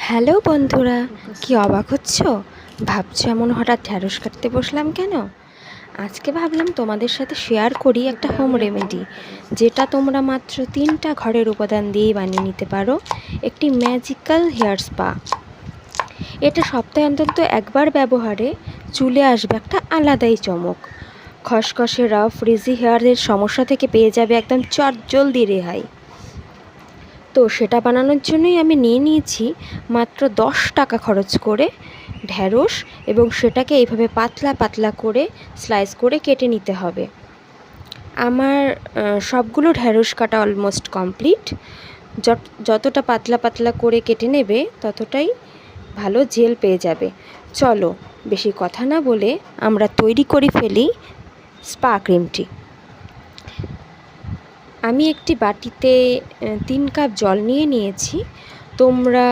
Hello বন্ধুরা, কি অবাক হচ্ছ? ভাবছো এমন হঠাৎ ঢ্যাঁড়স কাটতে বসলাম কেন? আজকে ভাবলাম তোমাদের সাথে শেয়ার করি একটা হোম রেমেডি, যেটা তোমরা মাত্র 3টা ঘরের উপাদান দিয়েই বানিয়ে নিতে পারো একটি ম্যাজিক্যাল হেয়ার স্পা। এটা সপ্তাহে অন্তত একবার ব্যবহারে চুলে আসবে একটা আলাদাই চমক। খসখসে রাফ ফ্রিজি হেয়ারের সমস্যা থেকে পেয়ে যাবে একদম চটজলদি রেহাই। তো সেটা বানানোর জন্যই আমি নিয়েছি মাত্র 10 টাকা খরচ করে ঢ্যাঁড়স, এবং সেটাকে এইভাবে পাতলা পাতলা করে স্লাইস করে কেটে নিতে হবে। আমার সবগুলো ঢ্যাঁড়স কাটা অলমোস্ট কমপ্লিট। যতটা পাতলা পাতলা করে কেটে নেবে ততটাই ভালো জেল পেয়ে যাবে। চলো বেশি কথা না বলে আমরা তৈরি করে ফেলি স্পা ক্রিমটি। আমি একটি বাটিতে 3 কাপ জল নিয়েছি। তোমরা